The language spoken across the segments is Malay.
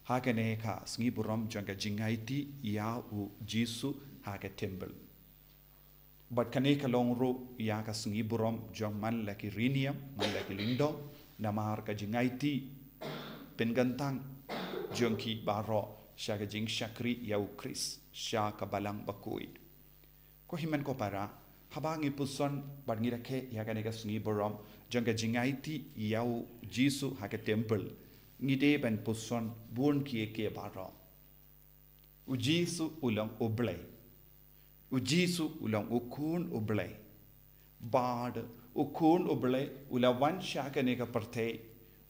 Hakane ka sngi buram janga jingaiti ya u jisu hake Tempyl. But kane ka longro ya ka sngi buram jang man laki riniam man laki lindo namar ka jingaiti pengantang jangki baro syaga jing syakri ya u Kris syaka balang bakuid. Ko himan ko para habangi puson bad ngira ke ya kane ka sngi buram janga jingaiti ya u jisu hake Tempyl. Ngide ben puson buon kie ke baro. Ujisu ulang oblay. Ujisu ulang ukun oblay. Bad ukun oblay ula wan shaka neka parte.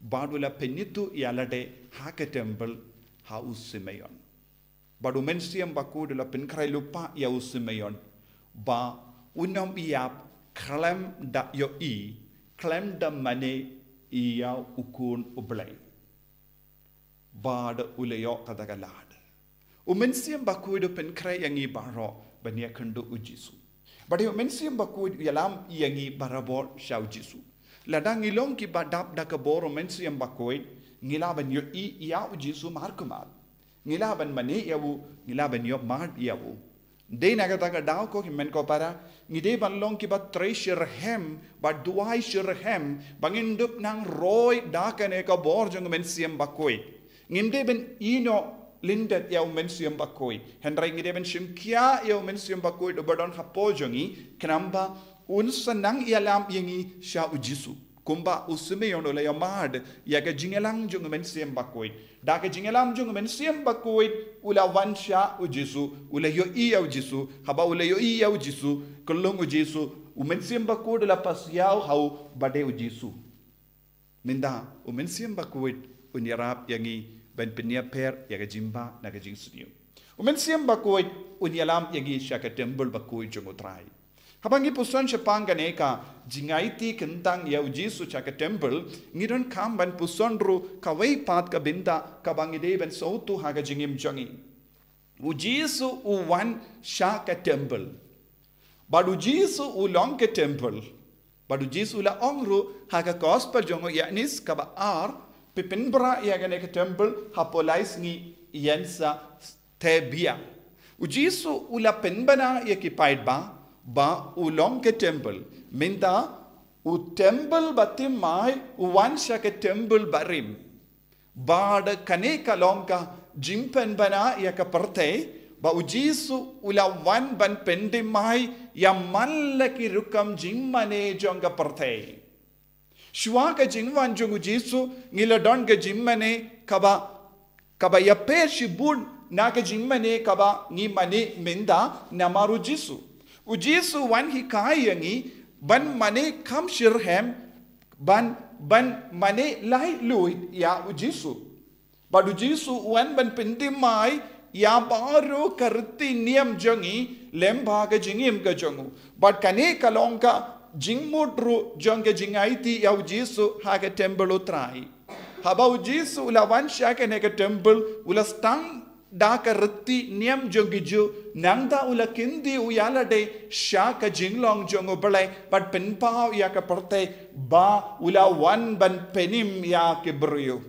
Bad ula penitu yalade hake Tempyl ha usimeyon. Bad umensiam bakud ula penkrai lupa ya usimeyon. Ba unam iap klem da yo I klem da mane iya ukun oblay. Bad uleyo kadagalad. Umensiam bakuido penkrai yangi baro bania kendo ujisu. Badi umensiam bakuid yalam yangi barabor shau jisu. Ladang ilong ki badap dakabor umensiam bakuid ngilaban yo I ya ujisu markumal. Ngilaban mane yawu ngilaban yo mad yawu. De nagataga daw ko himen ko para ngide banlong ki ba treasure hem ba duai shirhem bangindup nang roy dakane ka bor jong umensiam bakuid. Ngimde ben ino lindet ya umensiam bakoi. Hendrai ngide ben shimkia ya umensiam bakoi do badon hapo jongi kenamba unsanang ialam yangi sha ujisu. Kumba usume yono la yamad ya ka jingelang jong umensiam bakoi. Da ka jingelam jong umensiam bakoi ula wansha ujisu ula yo iya ujisu haba ula yo iya ujisu kulung ujisu umensiam bakoi la pasiao hau bade ujisu. Minda umensiam bakoi unyarap yangi ben penia per yaga jimba naga jing studio. Umensiam bakoi unyalam yangi syaka Tempyl bakoi jongotrai. Habangi pusan syapanga neka jingaiti kentang ya ujisu syaka Tempyl ngidon kam ban pusan ru kawai pat ka binta kabangi de ben sautu haga jingim jongi. Ujisu uwan syaka Tempyl. Bad ujisu ulong ke Tempyl. Bad ujisu la ongru haga gospel jongo yaknis kaba Pipinbra ya gane ke Tempyl hapolais ngi yensa tebia. Ujisu ula penbana ya ki paid ba ulong ke Tempyl. Minta u Tempyl batim mai uwansha ke Tempyl barim. Bad kane ka longka jimpen bana ya ka parte ba ujisu ula wan ban pendim mai ya malle ki rukam jimmane jonga parte. Shua ka jingwan jongu jisu ngila don ka jimmane kaba ya pe shibun na ka jimmane kaba ngi mane minda namaru jisu. Ujisu wan hikai yangi ban mane kam shirhem ban mane lai luid ya ujisu. Bad ujisu wan ban pendimai ya baru karti niam jongi lemba ka jingim ka jongu. Bad kane kalongka jingmudru jonge jingaiti ya ujisu hake Tempyl utrai. Haba ujisu ula wansha ke neka Tempyl ula stang daka reti niam jongiju nangda ula kindi uyala de shaka jinglong jongo balai but penpao ya ka parte ba ula wan ban penim ya ke brio.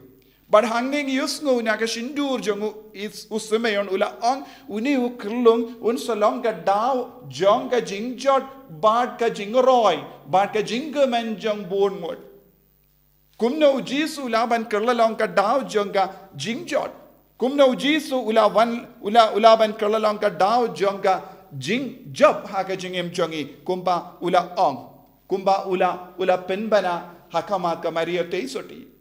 But hanging yusngu na ka shindur jongo is usumeyon ula on uni ukrlung un salong ka daw jong ka jingjot bad ka jingoroy bad ka jingaman jong bonmod. Kumna ujisu ula ban kerlalong ka daw jong ka jingjot. Kumna ujisu ula ban kerlalong ka daw jong ka jingjop ha ka jingim jongi kumba ula ong kumba ula penbana hakamat ka Maria teisoti.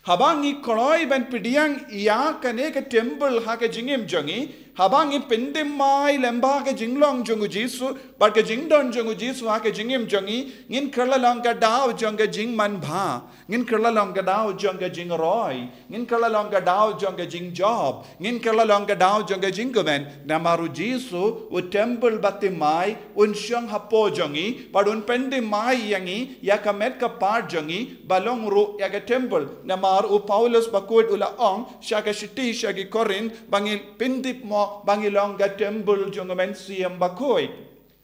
Habangi koroi ban pidiang iya kane ka Tempyl ha ka jingim jongi habangi pendim mai lemba ka jinglong jongu jisu bar ka jingdon jongu jisu ha ka jingim jongi ngin kerlalong ka daw jong ka jingman bha ngin kerlalong ka daw jong ka jingroy ngin kerlalong ka daw jong ka jingjob ngin kerlalong ka daw jong ka jingomen namaru jisu u Tempyl batimai un syang hapo jongi padun pendim mai yangi ya ka met ka part jongi balong ru ya ka Tempyl namar u Paulus bakut ula ong syaka shiti syaki korin bangil pindip mo bangilong ka Tempyl jongo mensiam bakoi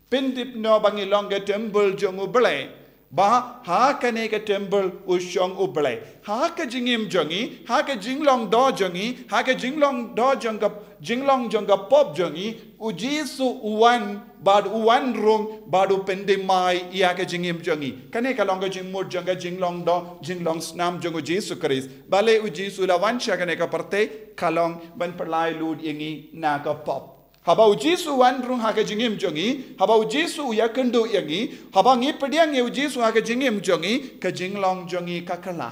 pindip no bangilong ka Tempyl jongo ble ba ha ka ne ka Tempyl u shong u ble ha ka jingim jongi ha ka jinglong do jongi ha ka jinglong do jinglong jonga pop jongi u Jesu uwan bad uwan rung badu pendemai ia ka jingim jongi kane ka long ka jingmur jonga jinglong do jinglong snam jongu Jesu Christ bale u Jesu la wansha kane ka parte kalong ban perlai lud yangi na ka pop haba u Jesu wan rung ha ka jingim jongi haba u Jesu ya kendo yangi haba ngi pediang u Jesu ha ka jingim jongi ka jinglong jongi ka kala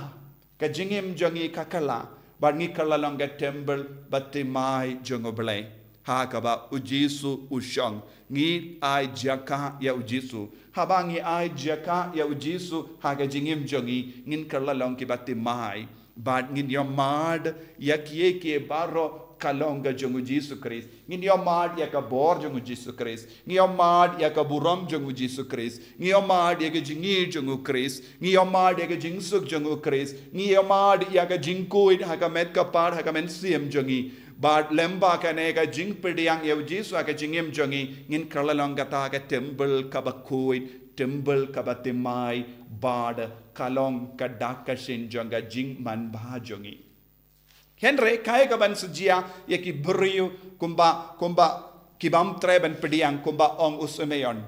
ka jingim jongi ka kala bad ngi kala long ka Tempyl batimai jongo blai ha ka ba u Jesu u shong ngi ai jaka ya u Jesu haba ngi ai jaka ya u Jesu ha ka jingim jongi ngin kala long ki batimai bad ngin yo mad ya kie ke baro kalonga jongu Jesu Christ ngin yo mad ya ka bor jongu Jesu Christ ngi yo mad ya ka buram jongu Jesu Christ ngi yo mad ya ka jingi jongu Christ ngi yo mad ya ka jingsuk jongu Christ ngi yo mad ya ka jingko ha ka met ka par ha ka men siem jongi bad lemba ka ne ka jing pediang ya Jesu ha ka jingim jongi ngin kalalonga ta ka Tempyl ka bakoi Tempyl ka batimai bad kalong ka dakashin jonga jing man ba jongi Henry kaya ka ban sujia ya ki beriu kumba kibam treban pediang kumba ong usumeyon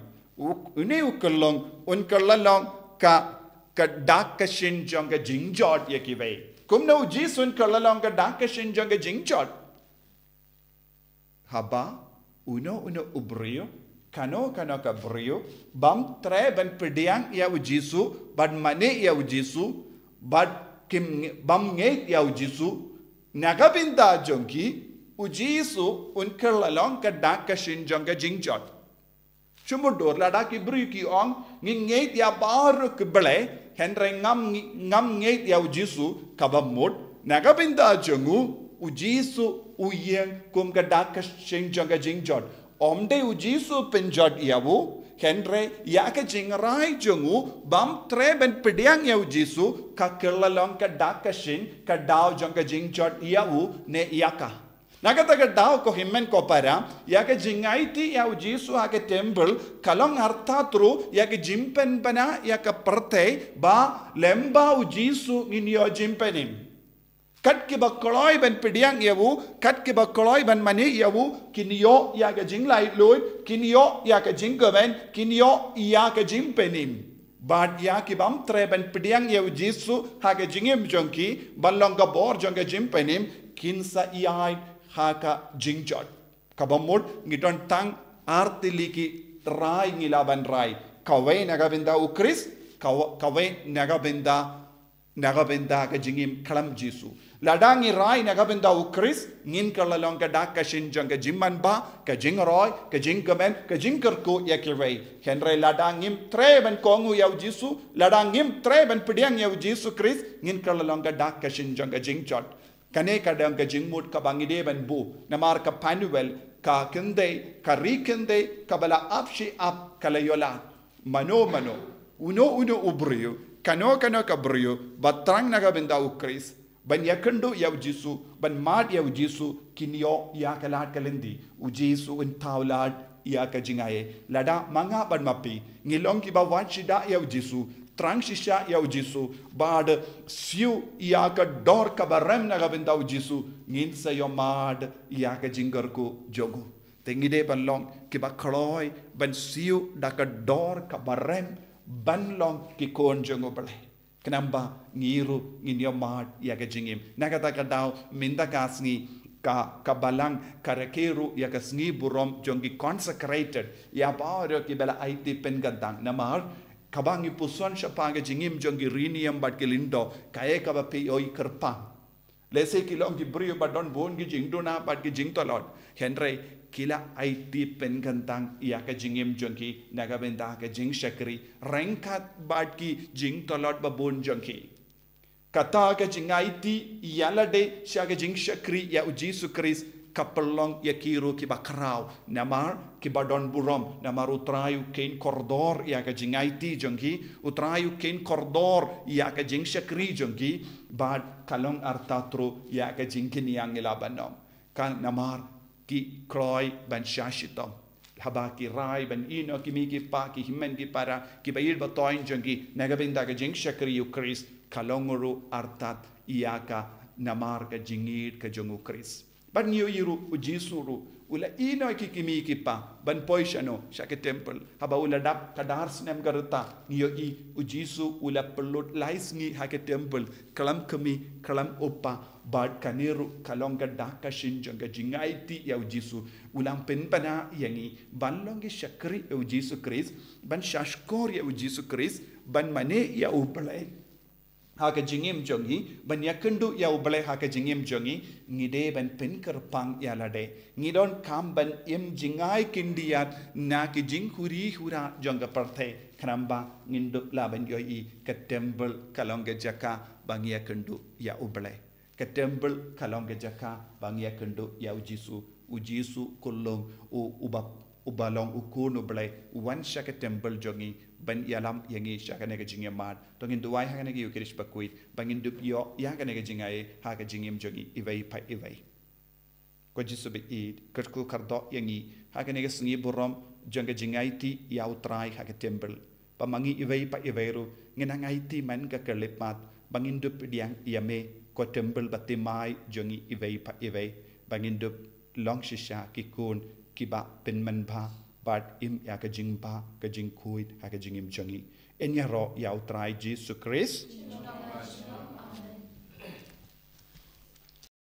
une ukelong un kalalong ka dakashin jonga jingjot ya ki ve kumna u Jesu kalalong ka dakashin jonga jingjot haba uno ubrio kano ka brio bam treban pediang ya u Jesu bad mane ya u Jesu bad kim bam nge ya u Jesu Nagabinda jongi u Jesu un kerlalong ka dakashin jonga jingjot. Chumudor la ki bru ki ong ngingeit ya baru ke bele henre ngam ngeit ya u Jesu kabamut nagabinda jongu u Jesu u yeng kum ka dakashin jonga jingjot. Omde u Jesu penjot yawu henre ya ka jingrai jongu bam treben pediang ya u Jesu ka kerlalong ka dakashin ka daw jonga jingjot yawu ne yaka nagata ka daw ko himmen ko para ya ka jingaiti ya u Jesu ha ka Tempyl kalong artatru ya ka jimpen bana ya ka parte ba lemba u Jesu nginyo jimpenim kat ki bakoloi ban pediang yawu kat ki bakoloi ban mani yawu kinyo ya ka jinglai loy kinyo ya ka jinggaben kinyo ya ka jimpenim bad ya ki bam treben pediang yawu Jesu ha ka jingim jonki ballong ka bor jonga jimpenim kinsa iai ha ka jingjot kabamut ngidon tang artili ki rai ngilaban rai kawai nagabinda u Christ kawai nagabinda ka jingim kalam Jesu ladangi rai nagabinda u Christ ngin kalalong ka dakashin jonga jimman ba ka jingroy ka jingkamen ka jingkerku yakirei henry ladangim treben kongu ya Jesu ladangim treben pediang ya Jesu Christ ngin kalalong ka dakashin jonga jingjot kane kadang ka jingmut ka bangide ban bu namar ka panuel ka kende ka rikende ka bala apshi ap kalayola mano uno ubrio kano ka brio batrang nagabinda u Christ ban yakendo ya Jesu ban mad ya Jesu kinyo ya kalat kalendi u Jesu un tawlad ya ka jingaye lada manga ban mapi ngilong ki ba wanchida ya Jesu trang shisha ya Jesu bad siu ya ka dor ka barem nagabinda u Jesu ngin sa yo mad ya ka jingarku jogo tengide ban long ki ba khloy ban siu da ka dor ka barem ban long ki kon jongo bale kenamba ngiru nginyo mad ya ka jingim nagata ka daw minda kasngi ka balang karakeru ya ka sngi burom jongi consecrated ya baro ki bela IT pen gadang namar kabangi puson siya jingim jongi riniam bat kilindo kaya ka ba oi kerpang lese kilong ki brio badon bon ki jing dona bat ki jing tolot henry kila IT pen gantang ya ka jingim jongi nagabenda ka jing shakri rengkat bat ki jing tolot ba bon jongi kata ka jing IT yalade siya ka jing shakri ya Jesu Christ kapelong ya kiru ki bakrau namar ki badon burom namar utrayu kain kordor ya ka jing IT jongi utrayu kain kordor ya ka jing shakri jongi bad kalong artatro ya ka jing kiniang ilabanom kan namar ki kroy ban shashitom haba ki rai ban ino ki mi ki pa ki himen ki para ki bayil ba toin jangi nagabinda ka jing shakri ukris kalonguru artat iaka namar ka jingit ka jongu kris ban niyo yiru ujisuru ula ino ki kimi ki pa ban poishano shake temple haba ula dap kadar snem garuta niyo I ujisu ula pelut lais ngi hake temple kalam kami kalam opa bad kaniru kalonga daka shinjanga jingaiti ya ujisu ulang penpana yangi ban longi shakri ya ujisu kris ban shashkor ya ujisu kris ban mane ya ubalai haka jingim jongi ban yakendu ya ubalai haka jingim jongi ngide ban penker pang ya lade ngidon kam ban im jingai kindiat na ki jingkuri hura jonga parthe kramba ngindu laban yoi ka temple kalonga jaka bang yakendu ya ubalai ka temple kalonga jaka bang yakendu ya ujisu kullong ubalong ukunu balai wan shaka temple jongi ban yalam yangi shaka nega jingya mad tongin duwai haka nega yukirish bakuit bangin dup yo yaka nega jingai haka jingim jongi ivai pa ivai ko jisu be id kerku kardo yangi haka nega singi burom jonga jingai ti ya utrai haka temple pamangi ivai pa ivairu ngenangai ti man ka kelipat bangin dup diang yame ko temple batimai jongi ivai pa ivai bangin dup long shisha kikun kiba penman ba bat im ya ka jing ba ka jing kuit ha ka jing im jongi enya ro ya utrai Jesus Christ